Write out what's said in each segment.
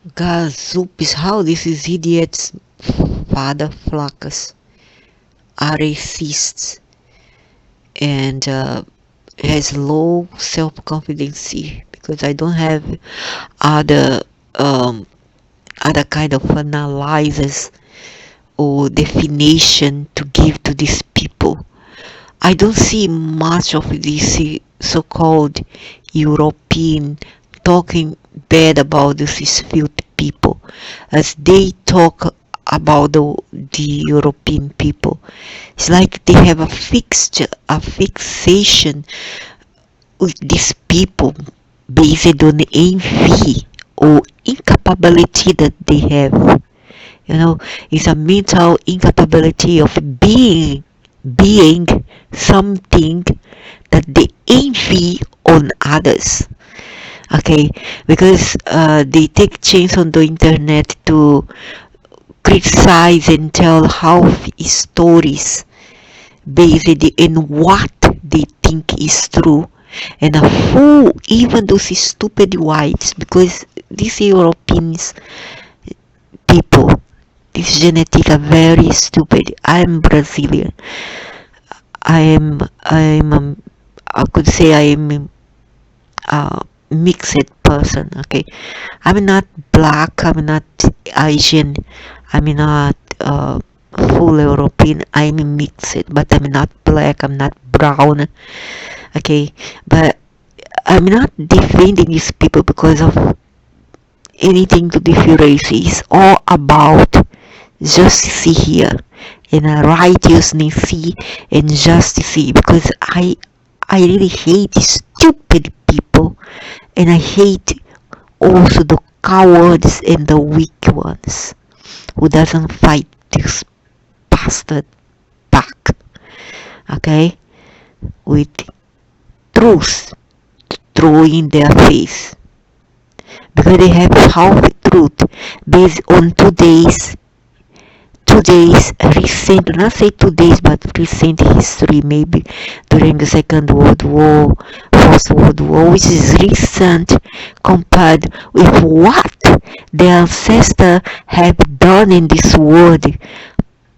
Gazoops, how this is idiot's father flockus are racists and has low self-confidence because I don't have other um, other kind of analysis or definition to give to these people. I don't see much of this so-called European talking bad about these filthy people as they talk about the European people. It's like they have a fixation with these people based on envy or incapability that they have. You know, it's a mental incapability of being something that they envy on others. Okay, because they take chance on the internet to criticize and tell half stories based in what they think is true and a fool even those stupid whites because these Europeans people, this genetic are very stupid. I'm Brazilian. I could say I'm a mixed person. Okay, I'm not black. I'm not Asian. I'm not full European. I'm mixed, but I'm not black. I'm not brown. Okay, but I'm not defending these people because of anything to different races. It's all about justice here and righteousness and justice because I really hate stupid people and I hate also the cowards and the weak ones who doesn't fight this bastard back, okay, with truth thrown in their face because they have half truth based on today's recent, not say today's, but recent history, maybe during the Second World War, First World War, which is recent compared with what the ancestors have done in this world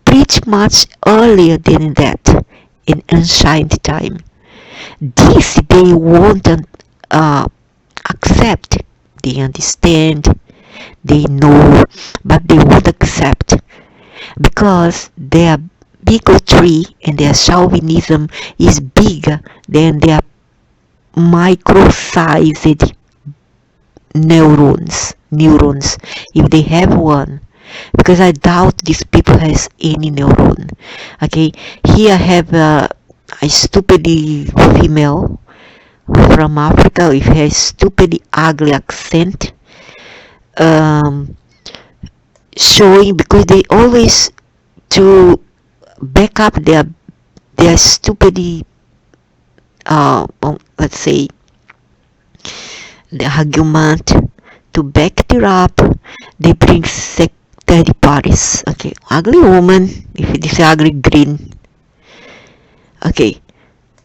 pretty much earlier than that, in ancient time. This they won't accept. They understand, they know, but they won't accept because their bigotry and their chauvinism is bigger than their micro-sized neurons if they have one, because I doubt these people has any neuron. Okay, here I have a stupidly female from Africa with a stupidly ugly accent, um, showing because they always to back up their stupidly let's say the argument to back it up they bring third parties. Okay, ugly woman if it is ugly green. Okay,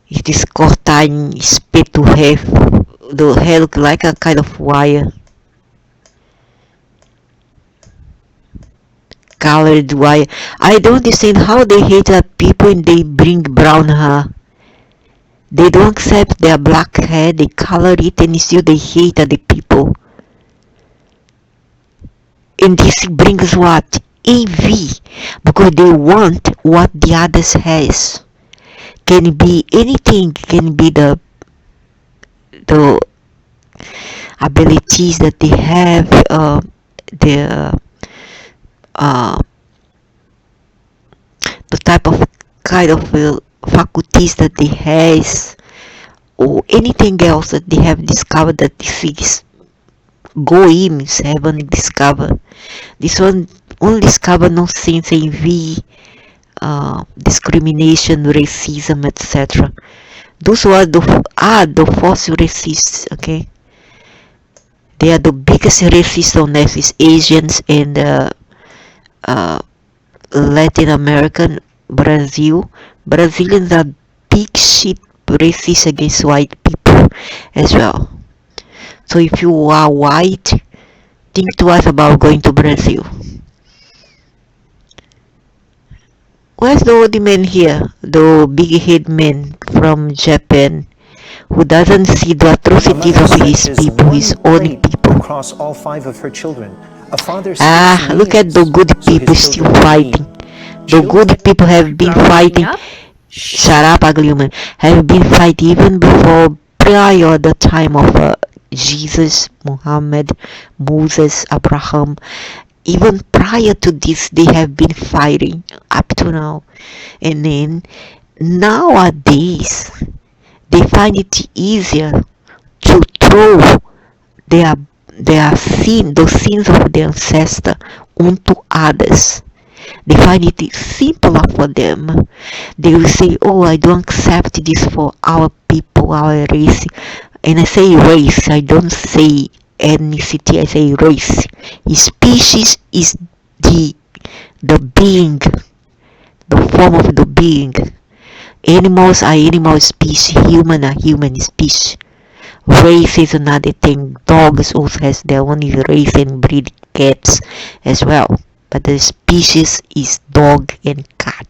it is curtain spit to have the hair look like a kind of wire colored wire. I don't understand how they hate people and they bring brown hair. They don't accept their black hair, they color it and still they hate the people. And this brings what? Envy. Because they want what the others has. Can be anything, can be the abilities that they have, uh, the type of kind of faculties that they has, or anything else that they have discovered that this is GOYIMS haven't discovered. This one only discovered nonsense, envy, discrimination, racism, etc. Those who are the fossil racists, okay? They are the biggest racists on earth is Asians and Latin American, Brazil. Brazilians are big shit racist against white people as well. So if you are white, think twice about going to Brazil. Where's the old man here? The big head man from Japan who doesn't see the atrocities of his people, his own people. Across all 5 of her children. A father Look at the good people still fighting. The good people have been fighting. Shut up, ugly woman. Have been fighting even before, prior the time of Jesus, Muhammad, Moses, Abraham. Even prior to this, they have been fighting up to now. And then nowadays, they find it easier to throw those sins of their ancestor onto others. They find it simpler for them. They will say, oh, I don't accept this for our people, our race. And I say race, I don't say ethnicity, I say race. Species is the being, the form of the being. Animals are animal species, human are human species. Race is another thing. Dogs also has their own race and breed cats as well. But the species is dog and cat.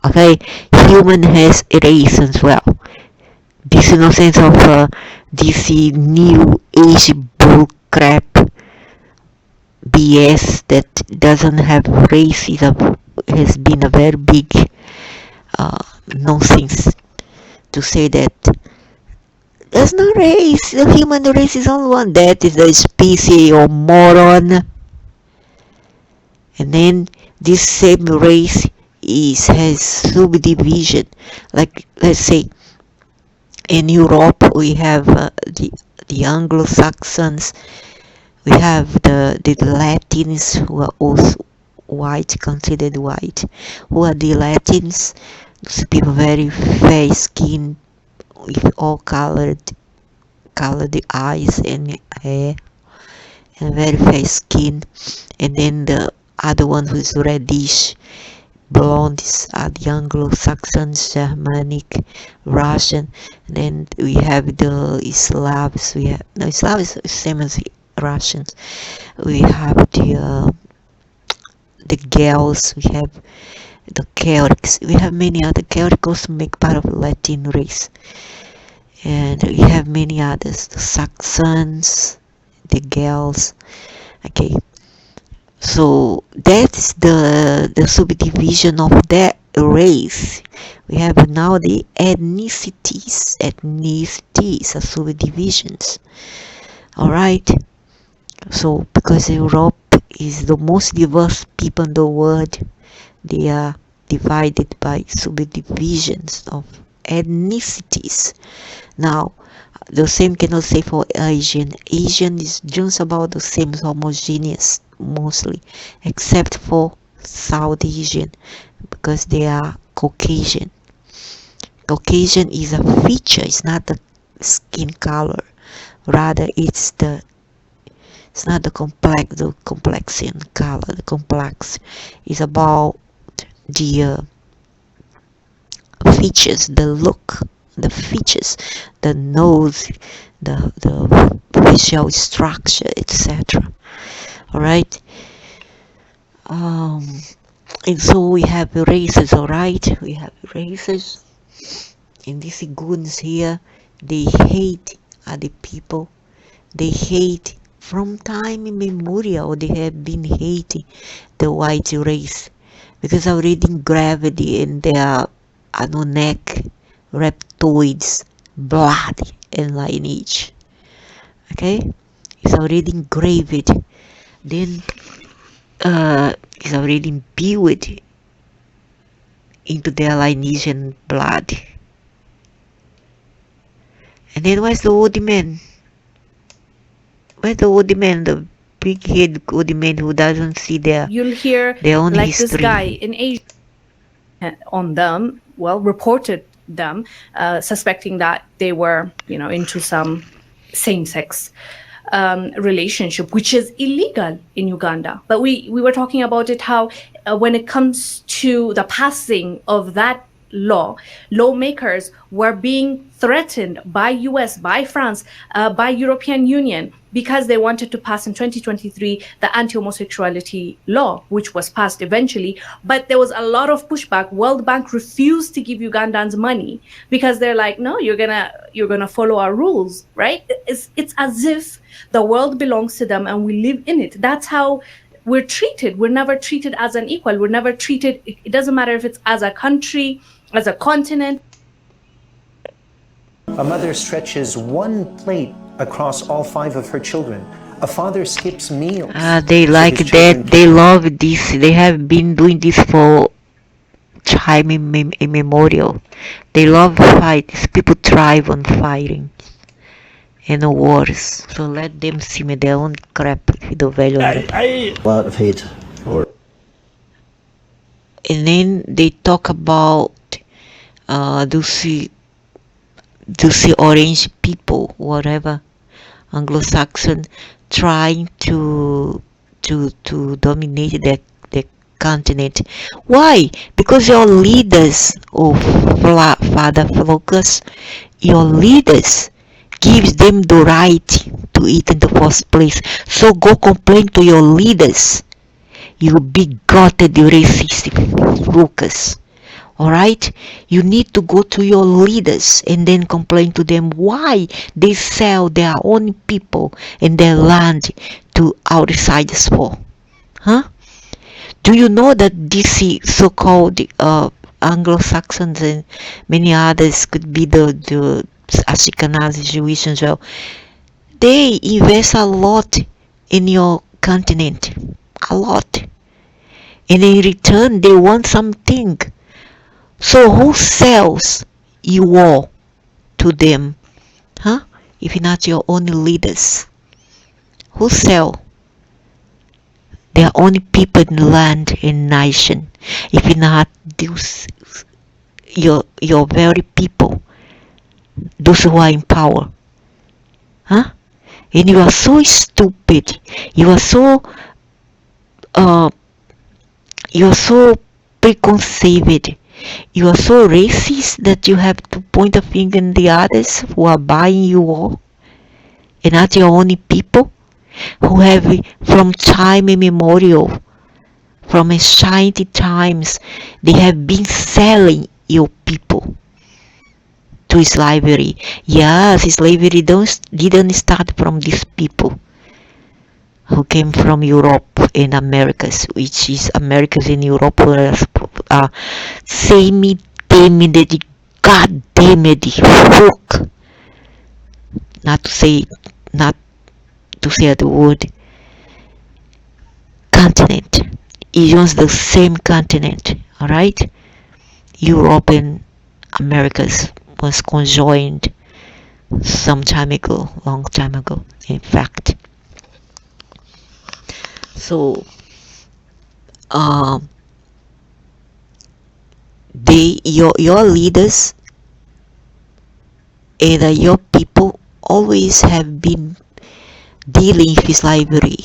Okay, human has a race as well. This is no sense of this new age bull crap BS that doesn't have race has been a very big nonsense to say that there's no race. The human race is only one. That is the species or moron. And then this same race has subdivision. Like, let's say in Europe we have the Anglo-Saxons, we have the Latins who are also white, considered white. Who are the Latins? Those people very fair skin with all colored eyes and hair and very fair skin. And then the other one who is reddish blondes are the Anglo-Saxons, Germanic, Russian. And then we have the Slavs. Slavs is the same as Russians. We have the Gauls. We have the Celtics. We have many other. Celtics also make part of the Latin race. And we have many others. The Saxons, the Gauls. Okay. So that's the subdivision of that race. We have now the ethnicities. Ethnicities are subdivisions. Alright. So because Europe is the most diverse people in the world, they are divided by subdivisions of ethnicities. Now, the same cannot say for Asian. Asian is just about the same, homogeneous mostly, except for South Asian, because they are Caucasian. Caucasian is a feature, it's not the skin color. Rather, it's not the complexion color. The complex is about the features, the look, the features, the nose, the facial structure, etc. Alright. And so we have races, alright? We have races. And these goons here, they hate other people. They hate from time immemorial. They have been hating the white race because of reading gravity and their neck, reptoids, blood, and lineage. Okay, it's already engraved. Then it's already imbued into their lineage and blood. And then where's the old man? Where's the old man? The big head old man who doesn't see their own like history. This guy in Asia on them, reported them, suspecting that they were, into some same-sex relationship, which is illegal in Uganda. But we were talking about it, how when it comes to the passing of that law, lawmakers were being threatened by US, by France, by European Union, because they wanted to pass in 2023 the anti-homosexuality law, which was passed eventually. But there was a lot of pushback. World Bank refused to give Ugandans money because they're like, no, you're gonna follow our rules, right? It's as if the world belongs to them and we live in it. That's how we're treated. We're never treated as an equal. We're never treated, it doesn't matter if it's as a country, as a continent. A mother stretches one plate across all 5 of her children. A father skips meals. They so like his that. children They love this. They have been doing this for time immemorial. They love fights. People thrive on fighting and wars. So let them see me their own crap with the value. A lot of hate for. And then they talk about those orange people, whatever, Anglo-Saxon, trying to dominate the continent. Why? Because your leaders, Father Focus, your leaders gives them the right to eat in the first place. So go complain to your leaders. You bigoted, you racist Focus. Alright? You need to go to your leaders and then complain to them why they sell their own people and their land to outsiders for. Huh? Do you know that this so-called Anglo-Saxons and many others, could be the Ashkenazi Jewish as well, they invest a lot in your continent. A lot. And in return they want something. So who sells you all to them? Huh? If not your own leaders. Who sell their own people in land and nation? If not those, your very people, those who are in power. Huh? And you are so stupid. You are so preconceived. You are so racist that you have to point a finger at the others who are buying you all, and not your own people, who have from time immemorial, from ancient times, they have been selling your people to slavery. Yes, slavery didn't start from these people who came from Europe and Americas, which is Americas and Europe were semi-dominated, god-damned fuck. Not to say the word continent. It was the same continent, alright? Europe and Americas was conjoined some time ago, long time ago, in fact. So, your leaders and your people always have been dealing with slavery.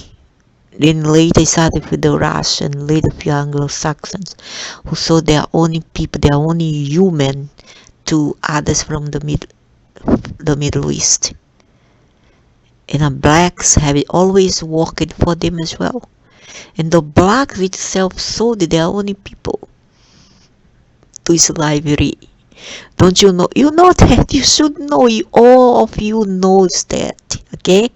Then later started with the Russian, later with the Anglo-Saxons, who sold their own people, their own human, to others from the Middle East. And the blacks have always worked for them as well. And the blacks itself sold their own people to slavery. Don't you know? You know that. You should know. All of you knows that. Okay?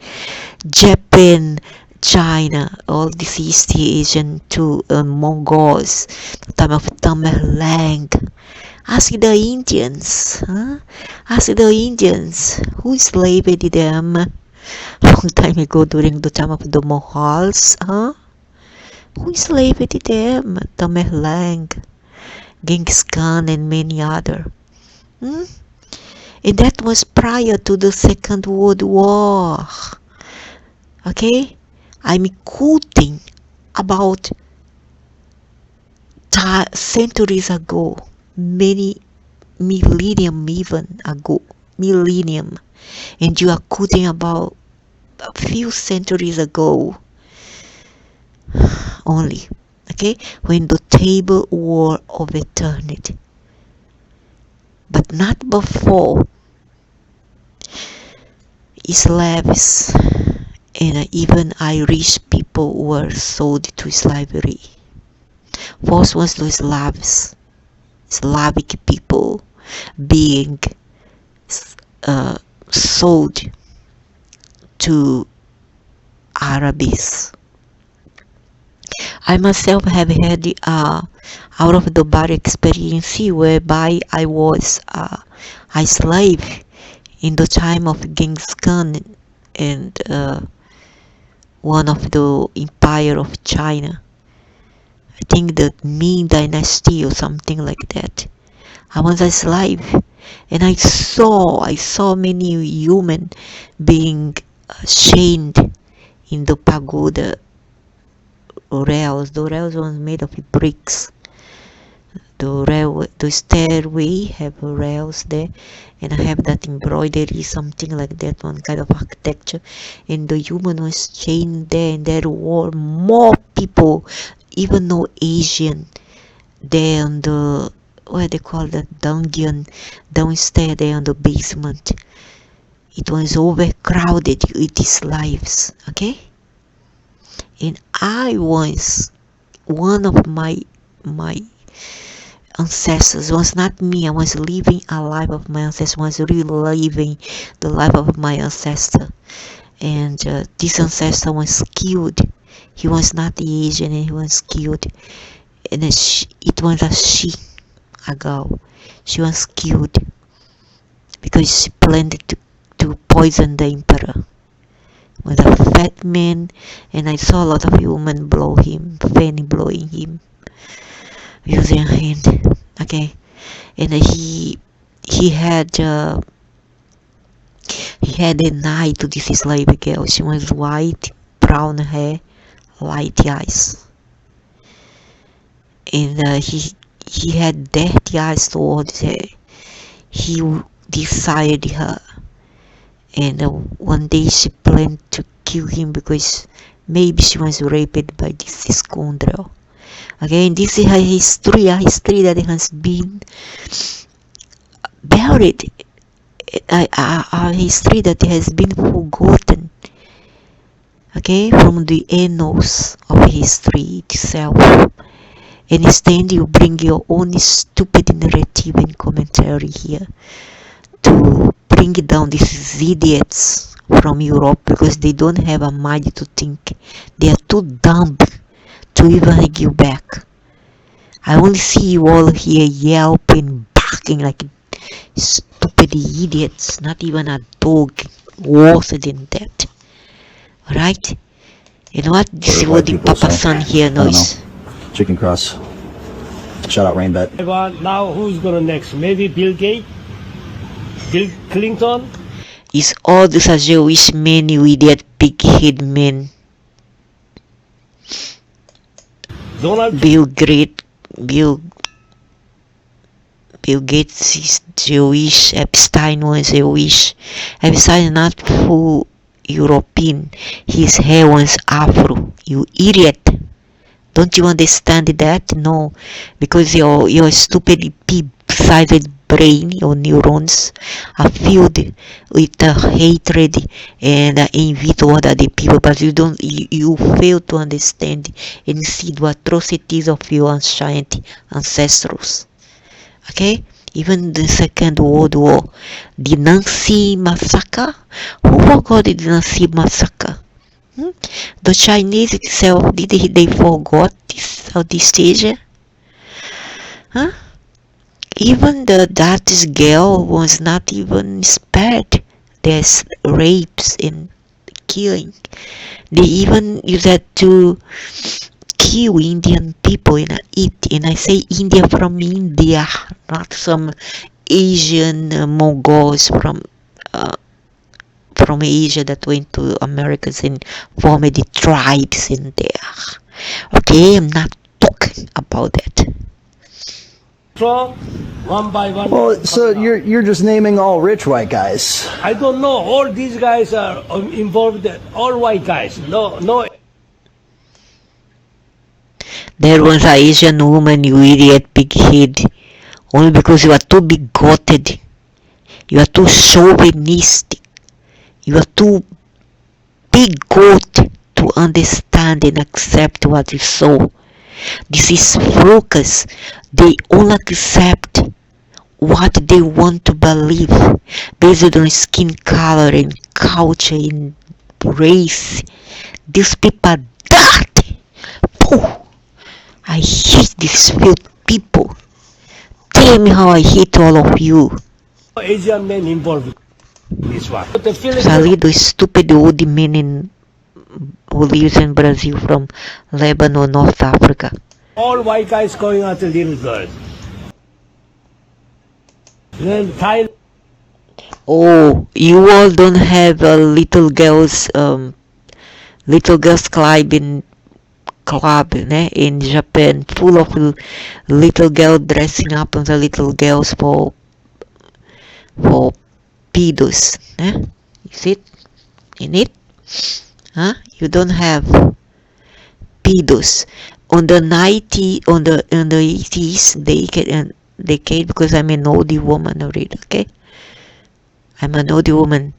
Japan, China, all these East Asian too, Mongols, the time of Tamerlang. Ask the Indians. Huh? Ask the Indians. Who enslaved them? Long time ago, during the time of the Mongols, huh? Who enslaved them? Tamerlang, Genghis Khan, and many other. And that was prior to the Second World War. Okay? I'm quoting about centuries ago, many millennium even ago, and you are quoting about a few centuries ago only, okay, when the table war overturned. but not before. Slaves and even Irish people were sold to slavery. First was the Slavs, Slavic people being sold to Arabs. I myself have had out of the body experience whereby I was a slave in the time of Genghis Khan and one of the empire of China. I think the Ming Dynasty or something like that. I was a slave, and I saw many human being chained in the pagoda rails. The rails were made of bricks. The stairway have rails there, and I have that embroidery, something like that, one kind of architecture, and the human was chained there, and there were more people, even no Asian, there on the, what they call that, dungeon, downstairs there on the basement. It was overcrowded with these lives, okay? And I was one of my ancestors. Was not me. I was living a life of my ancestors. Was reliving the life of my ancestor. And this ancestor was killed. He was not Asian, and he was killed. And it was a she, a girl. She was killed because she planned to poison the emperor with a fat man, and I saw a lot of women blow him, fanny blowing him using a hand. Okay, and he had an eye to this slave girl. She was white, brown hair, light eyes, and he had dirty eyes towards her. He desired her, and one day she planned to kill him because maybe she was raped by this scoundrel. Again, this is a history that has been buried, a history that has been forgotten, okay, from the annals of history itself. And instead you bring your own stupid narrative and commentary here to bring down these idiots from Europe because they don't have a mind to think. They are too dumb to even argue back. I only see you all here yelping, barking like stupid idiots, not even a dog, worse than that. Alright? You know what? This is what the Papa Son here knows. Chicken cross. Shout out Rainbet. Now who's gonna next? Maybe Bill Gates? Bill Clinton? Is all this a Jewish man, you idiot, pig-head man? Donald Bill Gates is Jewish. Epstein was Jewish. Epstein is not full European. His hair was Afro. You idiot! Don't you understand that? No, because your stupid pea-sized brain, your neurons, are filled with hatred and envy toward other people, but you fail to understand and see the atrocities of your ancient ancestors. Okay? Even the Second World War, the Nazi massacre. Who forgot the Nazi massacre? The Chinese itself, did they forgot this Southeast Asia? Huh? Even the Dutch girl was not even spared. There's rapes and killing. They even use that to kill Indian people and eat. And I say India from India, not some Asian Mongols from Asia that went to Americas and formed the tribes in there. Okay, I'm not talking about that. one by one. Well, so you're just naming all rich white guys. I don't know. All these guys are involved. All white guys. No. There was an Asian woman, you idiot, pig head, only because you are too bigoted, you are too chauvinistic, you are too bigoted to understand and accept what you saw. This is focus. They all accept what they want to believe based on skin color and culture and race. These people are dirty. Pooh. I hate these filth people. Tell me how I hate all of you. Asian men involved in this one. But the feeling Salí do stupid old men who lives in Brazil from Lebanon, North Africa. all white guys going after little girls. Then Thailand. Oh, you all don't have a little girls club né, in Japan, full of little girls dressing up as little girls for pedos, né? You see it in it? Huh? You don't have pedos. On the 80s decade, because I'm an old woman already, okay? I'm an old woman.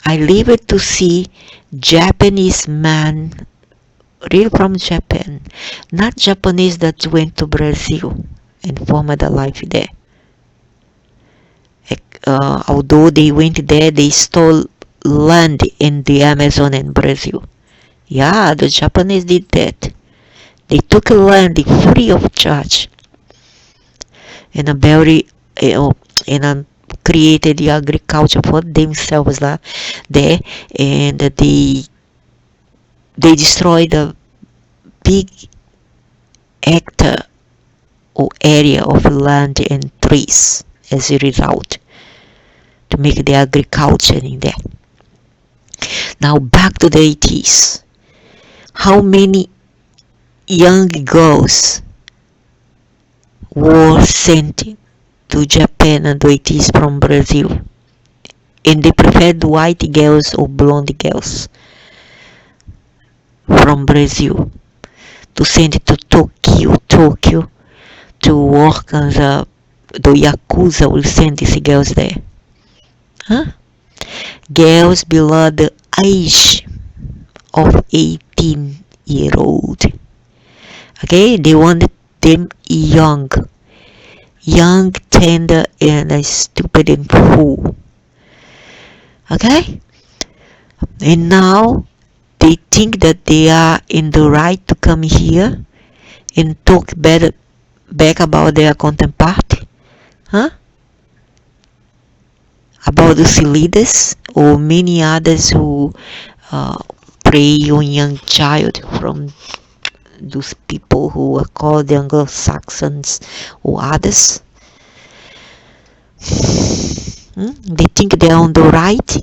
I lived to see Japanese man, real from Japan, not Japanese that went to Brazil and formed a life there. Although they went there, they stole land in the Amazon and Brazil. Yeah, the Japanese did that. They took land free of charge and created the agriculture for themselves there, and they destroyed a big hectare or area of land and trees as a result to make the agriculture in there. Now back to the 80s. How many young girls were sent to Japan in the 80s from Brazil, and they preferred white girls or blonde girls from Brazil to send to Tokyo to work as the Yakuza will send these girls there. Huh? Girls below the age of 18-year-old. Okay, they wanted them young, tender, and stupid and fool. Okay? And now they think that they are in the right to come here and talk back about their counterpart. Huh? About those leaders or many others who prey on young child from those people who are called the Anglo-Saxons or others. They think they are on the right.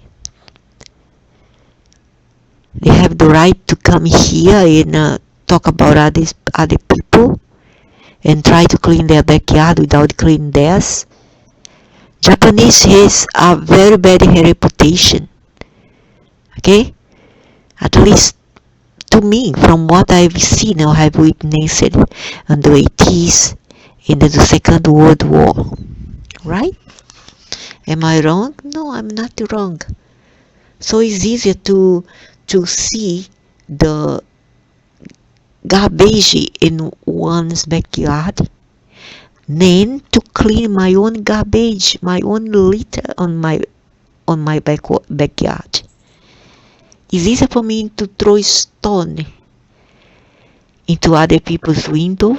They have the right to come here and talk about other people and try to clean their backyard without cleaning theirs. Japanese has a very bad reputation. Okay? At least to me, from what I've seen or have witnessed in the 80s, in the Second World War. Right? Am I wrong? No, I'm not wrong. So it's easier to see the garbage in one's backyard than to clean my own garbage, my own litter on my backyard. It's easier for me to throw a stone into other people's window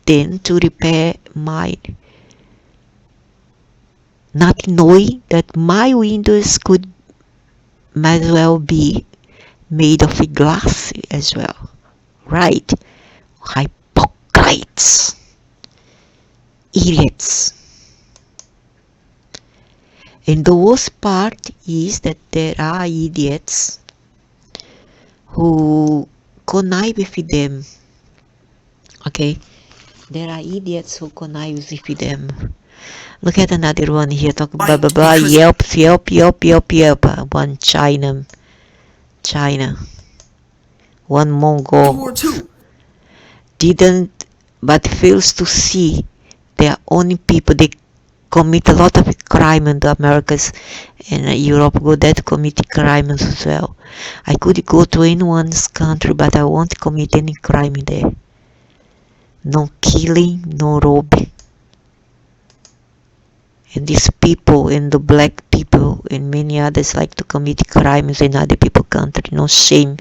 than to repair mine, not knowing that my windows might as well be made of glass as well. Right? Hypocrites. Idiots. And the worst part is that there are idiots who connive with them. Okay? There are idiots who connive with them. Look at another one here. Talk blah blah blah. Yelp. One China. One Mongol. Didn't but fails to see They are only people, they commit a lot of crime in the Americas and Europe, go there to commit crimes as well. I could go to anyone's country, but I won't commit any crime there. No killing, no robbing. And these people and the black people and many others like to commit crimes in other people's country. No shame.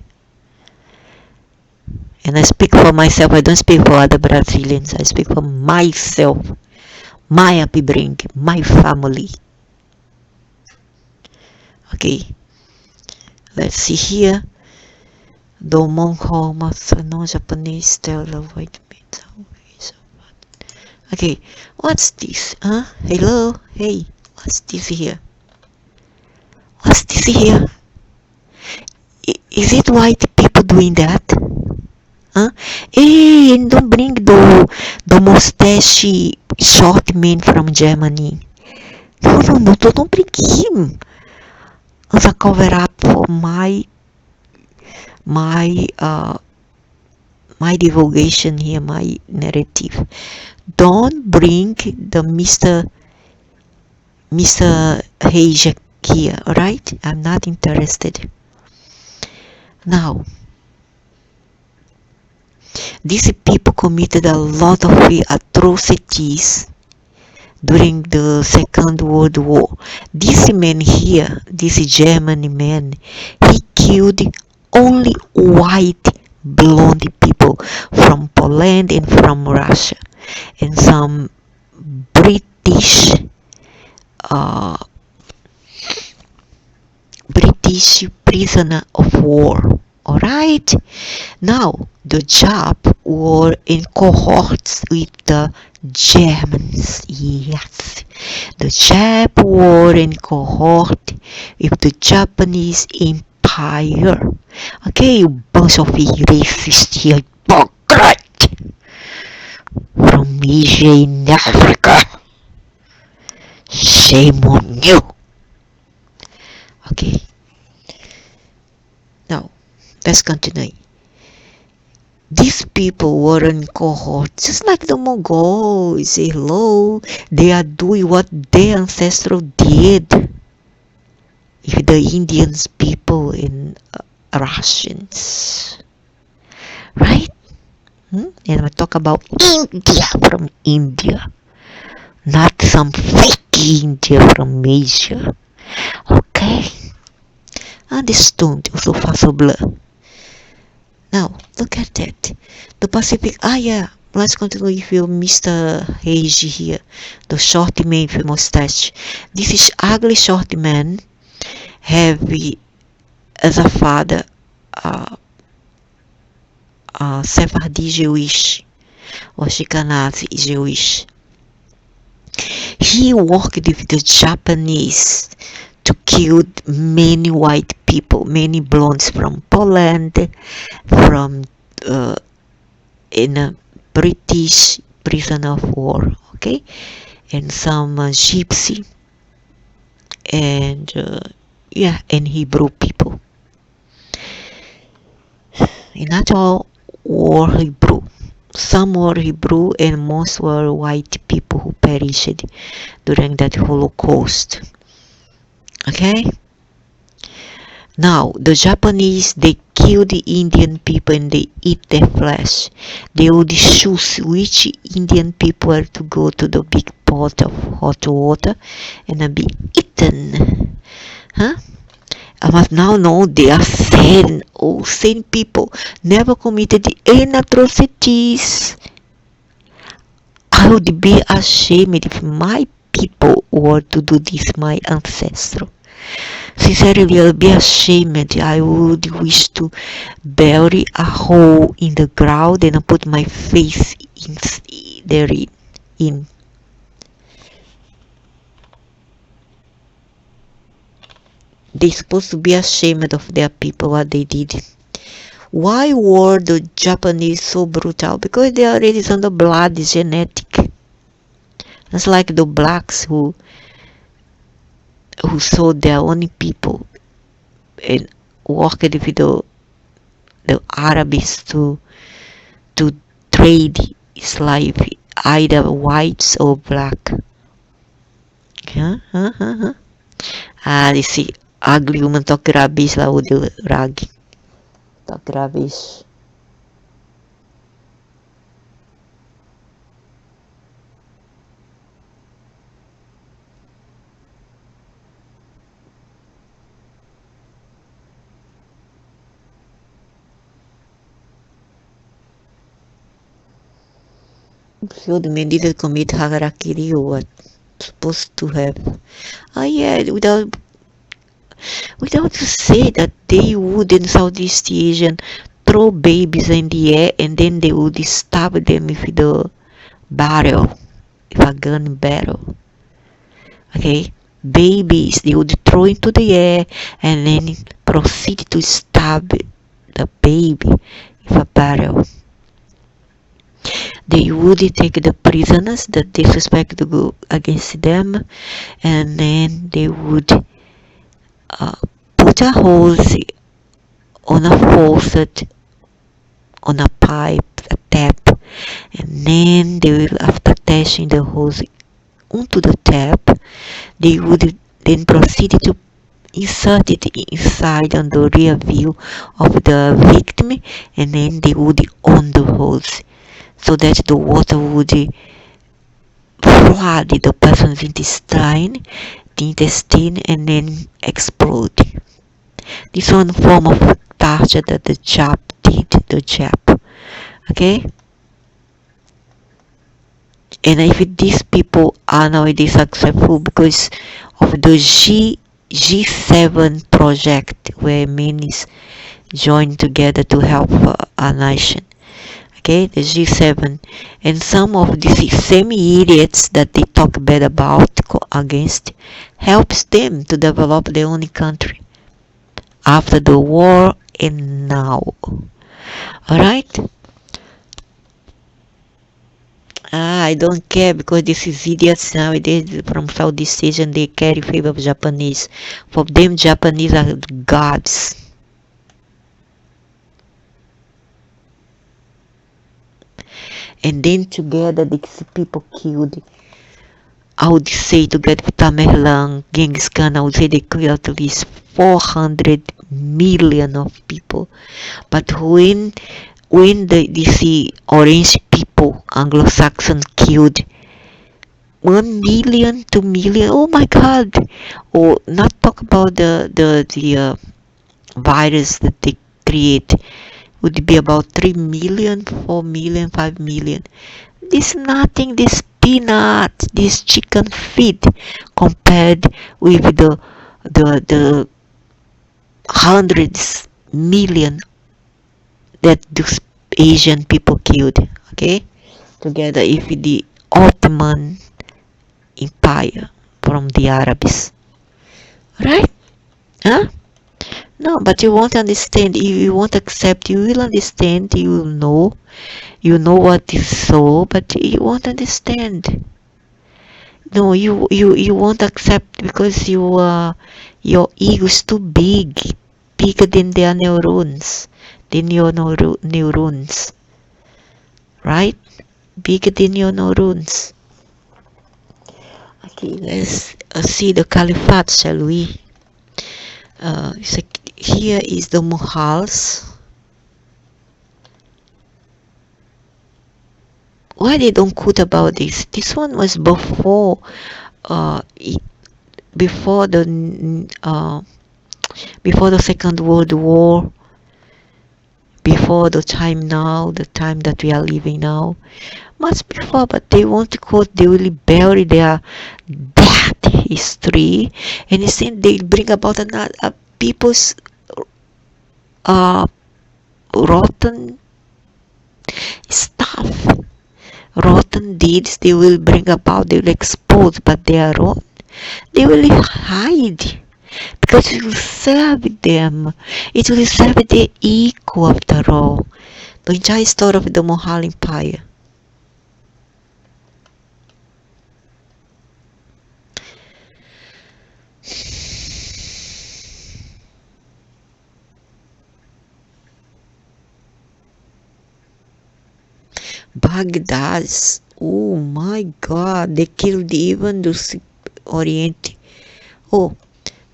And I speak for myself. I don't speak for other Brazilians. I speak for myself, my upbringing, my family. Okay. Let's see here. Do Monho no Japanese style of white meat. Okay, what's this? Huh? Hello? Hey, what's this here? What's this here? Is it white people doing that? Huh? Hey, and don't bring the mustache short man from Germany. No, don't bring him as a cover up for my divulgation here, my narrative. Don't bring the Mr. Hayes here, alright? I'm not interested. Now, these people committed a lot of atrocities during the Second World War. This man here, this German man, he killed only white blonde people from Poland and from Russia, and some British prisoner of war. Alright, now the Jap were in cohorts with the Germans. Yes, the Jap were in cohort with the Japanese Empire. Okay, you bunch of racist hypocrites from Asia in Africa. Shame on you. Okay. Now, let's continue. These people were in cohorts, just like the Mongols. Say hello. They are doing what their ancestors did. If the Indians people and Russians, right? And I talk about India from India, not some fake India from Asia. Okay? Understood? Eu só faço blur. Now, look at that. The Pacific. Yeah. Let's continue with you, Mr. Hayes here. The short man with mustache. This is ugly short man. Have as a father Sephardi Jewish or Ashkenazi Jewish. He worked with the Japanese to kill many white people, many blondes from Poland, from in a British prisoner of war, okay, and some Gypsy and and Hebrew people. And not all were Hebrew. Some were Hebrew and most were white people who perished during that Holocaust. Okay? Now, the Japanese, they kill the Indian people and they eat their flesh. They would choose which Indian people were to go to the big pot of hot water and be eaten. Huh? I must now know they are sane. Oh, sane people never committed any atrocities. I would be ashamed if my people were to do this, my ancestors. Sincerely, I would be ashamed. I would wish to bury a hole in the ground and put my face in. They're supposed to be ashamed of their people, what they did. Why were the Japanese so brutal? Because they already on the blood is genetic. It's like the blacks who sold their own people and worked with the Arabs to trade slave either whites or black. Esse ugly woman talk rubbish lá, o de rag. Talk rubbish. So the men didn't commit harakiri or what? Supposed to have. Oh yeah, without to say that they would in Southeast Asian throw babies in the air and then they would stab them with the barrel, with a gun barrel. Okay, babies they would throw into the air and then proceed to stab the baby with a barrel. They would take the prisoners that they suspect to go against them, and then they would put a hose on a faucet, on a pipe, a tap, and then they will, after attaching the hose onto the tap, they would then proceed to insert it inside on the rear view of the victim, and then they would on the hose so that the water would flood the person's intestine, and then explode. This one form of torture that the Jap did, the Jap. Okay? And if these people are nowadays successful because of the G7 project where men is joined together to help our nation. Okay, the G7, and some of these same idiots that they talk bad about against helps them to develop their own country after the war and now. Alright? I don't care because this is idiots nowadays from Southeast Asia and they carry favor of Japanese. For them, Japanese are gods. And then together these people killed, I would say together with Tamerlan, Genghis Khan, I would say they killed at least 400 million of people. But when these orange people, Anglo-Saxon, killed 1 million, 2 million, oh my god, or not talk about the virus that they create, would be about 3 million, 4 million, 5 million. This nothing, this peanut, this chicken feet compared with the hundreds million that those Asian people killed. Okay, together if the Ottoman Empire from the Arabs, right? Huh? No, but you won't understand. You won't accept. You will understand. You will know. You know what is so, but you won't understand. No, you won't accept because your ego is too big, bigger than their neurons, than your neurons, right? Bigger than your neurons. Okay, let's see the caliphate, shall we? Here is the Mughals. Why they don't quote about this? This one was before the Second World War, before the time now, the time that we are living now. Much before, but they want to quote, they will bury their bad history, and instead they bring about another people's rotten stuff, rotten deeds. They will bring about, they will expose, but they are wrong. They will hide because it will serve them. It will serve their ego after all. The entire story of the Mughal Empire. Baghdad Oh my God, they killed even those Orient. Oh,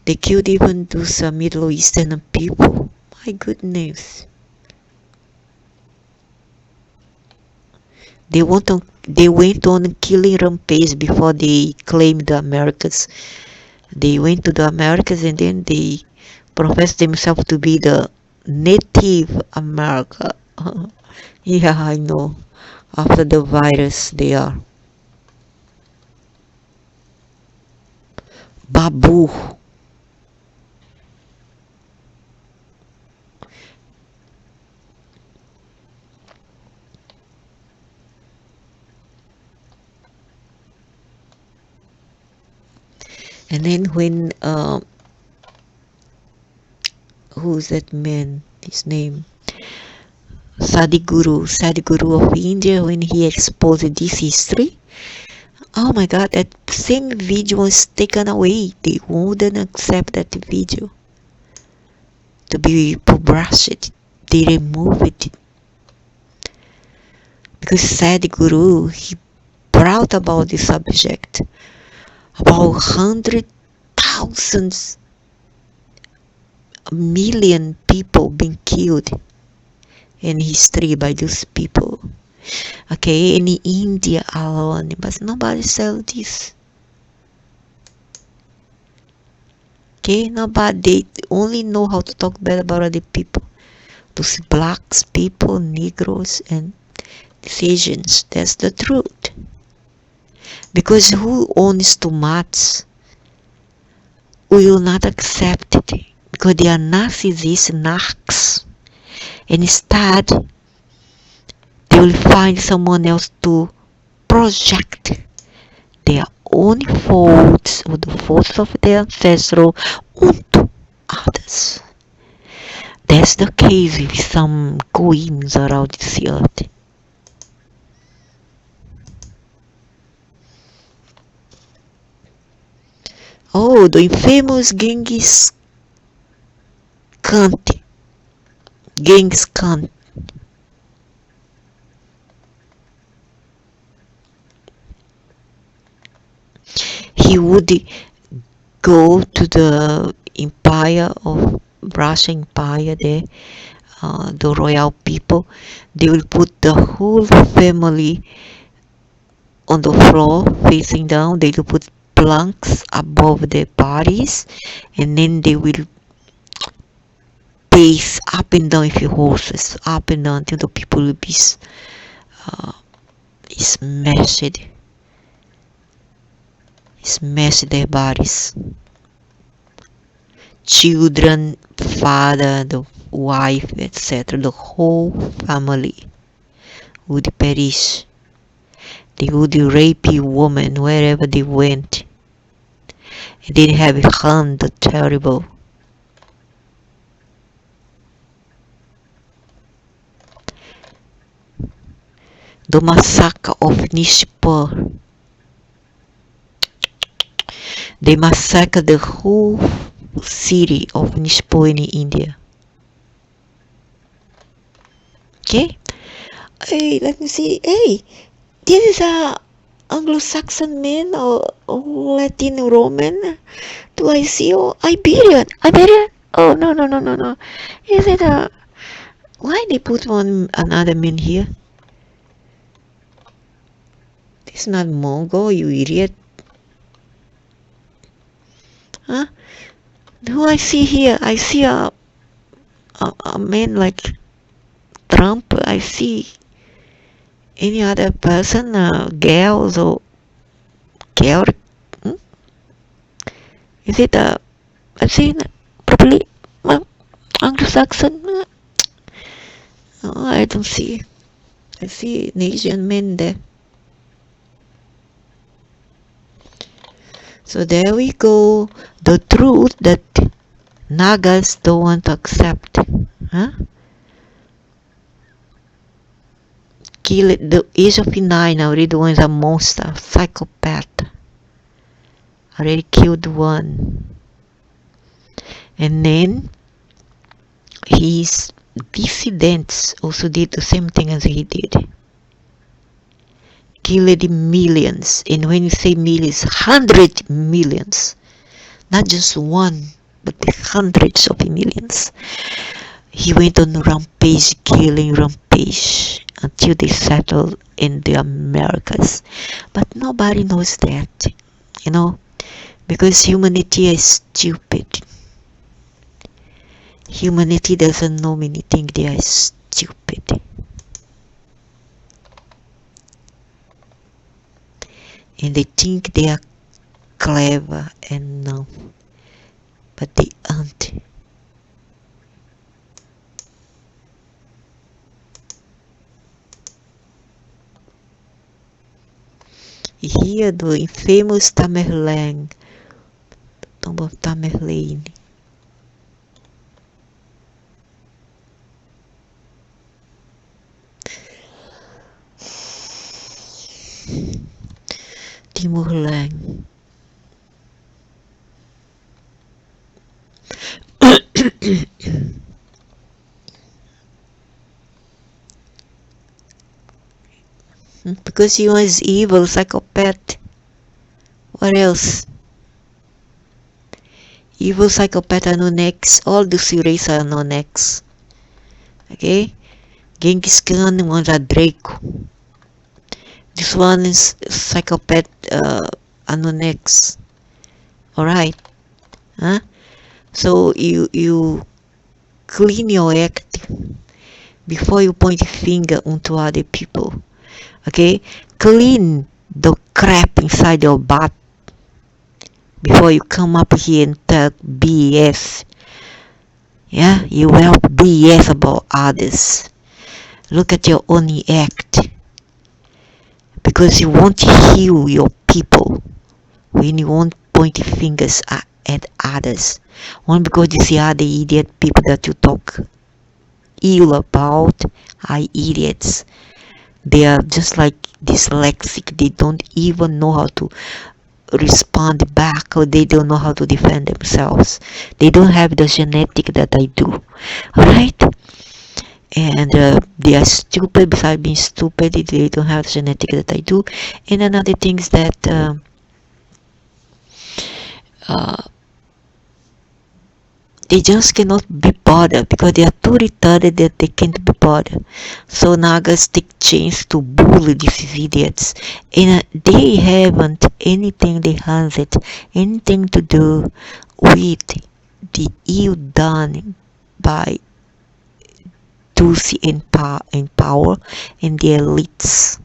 they killed even those Middle Eastern people. My goodness. They went on killing rampage before they claimed the Americas. They went to the Americas and then they professed themselves to be the Native America. Yeah, I know. After the virus, they are. Babu. And then when who's that man? His name Sadhguru of India, when he exposed this history. Oh my God, that same video was taken away. They wouldn't accept that video to be published. They removed it because Sadhguru, he brought about the subject about 100,000 million people being killed in history by those people. Okay, in India alone, but nobody sells this. Okay, nobody, they only know how to talk bad about other people. Those blacks people, Negroes, and Asians. That's the truth. Because who owns too much will not accept it. Because they are narcissists, narcs. And instead, they will find someone else to project their own faults or the faults of their ancestors onto others. That's the case with some goyims around this earth. Oh, the infamous Genghis Khan. Genghis Khan. He would go to the empire of Russian Empire there, the royal people. They will put the whole family on the floor facing down. They will put planks above their bodies, and then they will pace up and down with horses, up and down until the people will be smashed their bodies. Children, father, the wife, etc. The whole family would perish. They would rape women wherever they went. And they have Khan the terrible. The massacre of Nishapur. They massacred the whole city of Nishapur in India. Okay? Hey, let me see. Hey, this is a Anglo-Saxon man or Latin Roman? Do I see? Oh, Iberian? Oh, no. Is it a... Why they put another man here? This is not Mongol, you idiot. Huh? Who I see here? I see a man like Trump. I see any other person, girls or girl. Is it a? I see probably Anglo-Saxon. Oh, I don't see. I see an Asian man there. So there we go. The truth that Nagas don't want to accept. Huh? Kill it. The age of 9 already the one is a monster, psychopath. Already killed one. And then his dissidents also did the same thing as he did. killed millions. And when you say millions, 100 millions. Not just one, but hundreds of millions. He went on a rampage, killing rampage, until they settled in the Americas. But nobody knows that, you know, because humanity is stupid. Humanity doesn't know many things, they are stupid. And they think they are clever and know, but they aren't. Here the infamous Tamerlane, tomb of Tamerlane. Timur-Leng. Because he was evil, psychopath. What else? Evil, psychopath, are no next. All the series are no next. Okay? Genghis Khan was a Draco. This one is psychopath, ano next. Alright. Huh? So you clean your act before you point a finger onto other people. Okay? Clean the crap inside your butt before you come up here and talk BS. Yeah? You will BS about others. Look at your own act. Because you want to heal your people when you won't point fingers at others. One, because you see other idiot people that you talk ill about are idiots. They are just like dyslexic. They don't even know how to respond back, or they don't know how to defend themselves. They don't have the genetic that I do. Alright? And they are stupid. Besides being stupid, they don't have the genetic that I do. And another thing is that they just cannot be bothered because they are too retarded that they can't be bothered. So Nagas take chance to bully these idiots, and they haven't anything anything to do with the ill done by those in power and the elites.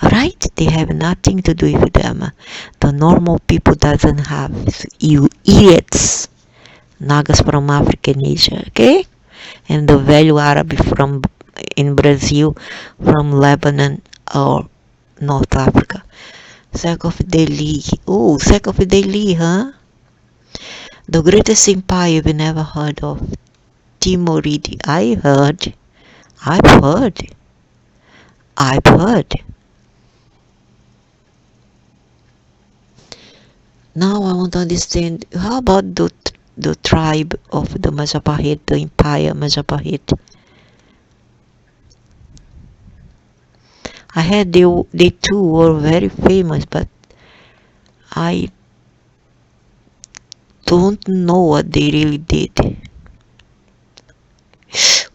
Alright? They have nothing to do with them. The normal people doesn't have. You idiots. Nagas from Africa and Asia, okay? And the value Arab from in Brazil, from Lebanon or North Africa. Sack of Delhi. Oh, Sack of Delhi, huh? The greatest empire we never heard of. Timoridi. I've heard. Now I want to understand, how about the tribe of the Majapahit, the empire Majapahit? I heard they too were very famous, but I don't know what they really did.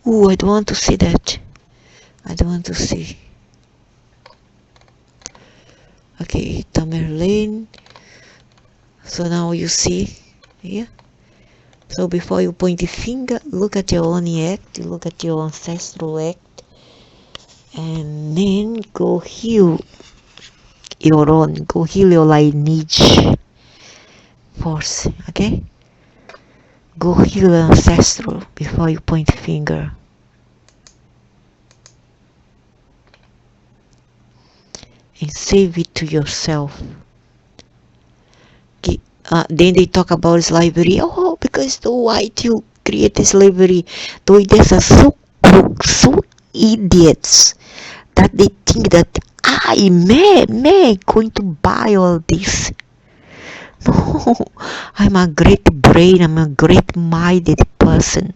Ooh, I don't want to see that. I don't want to see. Okay, Tamerlane. So now you see here. So before you point the finger, look at your own act, look at your ancestral act, and then go heal your own, go heal your lineage force, okay? Go heal ancestral before you point the finger. And save it to yourself. Okay. Then they talk about slavery. Oh, because the white you create slavery. The whites are so idiots that they think that I may going to buy all this. No, I'm a great brain, I'm a great minded person.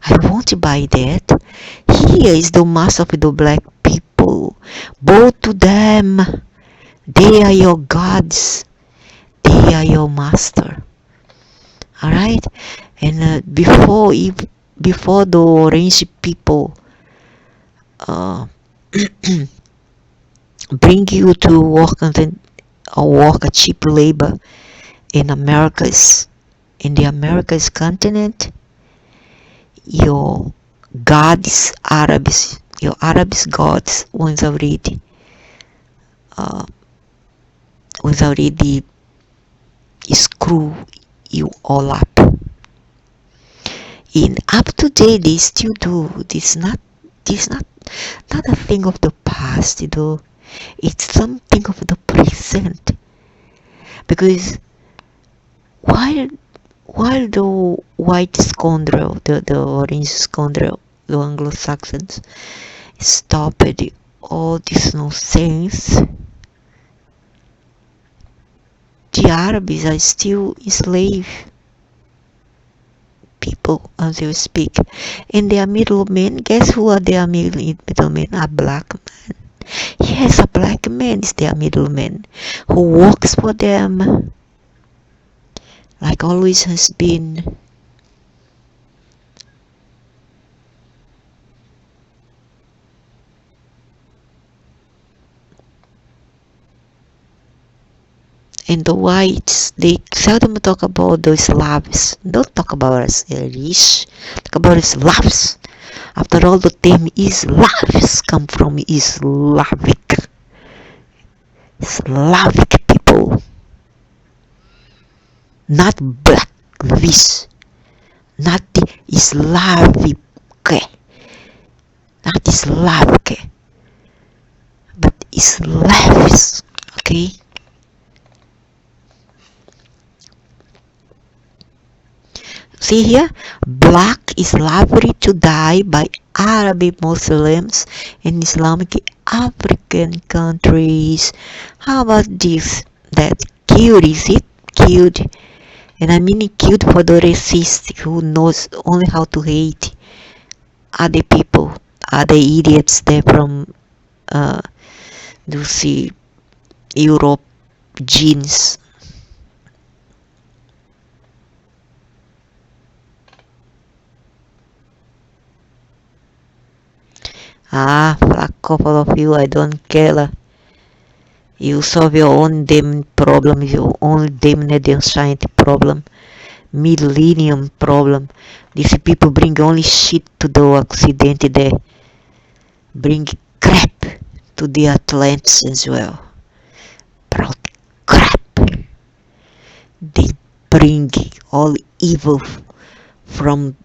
I won't buy that. Here is the mass of the black people you. Bow to them. They are your gods. They are your master. Alright? And before the orange people bring you to work a cheap labor in the Americas continent, your gods, your Arabs gods was already screw you all up. And up to date they still do. This not a thing of the past, it's something of the present. Because while the white scoundrel, the orange scoundrel, the Anglo-Saxons stopped all this nonsense, the Arabs are still slave people as you speak. And they are middlemen. Guess who are their middlemen? A black man. Yes, a black man is their middleman who works for them, like always has been. And the whites, they seldom talk about the Slavs. Don't talk about us Irish. Talk about Slavs. After all, the term Slavs come from Slavic people, not Blackvis, not the Slavic, not Slavic, but Slavs. Okay. See here, black is liable to die by Arab Muslims in Islamic African countries. How about this? That killed, is it? Killed. And I mean killed for the racist who knows only how to hate other people, other idiots there from you see Europe genes. A couple of you, I don't care. You solve your own damn problem, your own damn giant problem, millennium problem. These people bring only shit to the Occident there. Bring crap to the Atlantis as well. Brought crap. They bring all evil from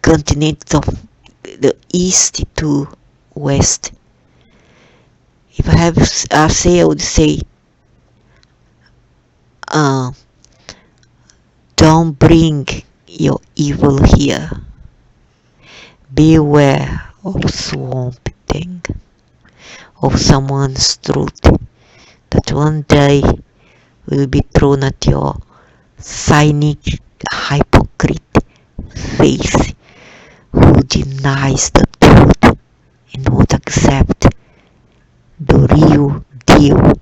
continents of the east to west. If I have a say, I would say, don't bring your evil here. Beware of swamp thing, of someone's truth that one day will be thrown at your cynic, hypocrite face, who denies the truth and won't accept the real deal.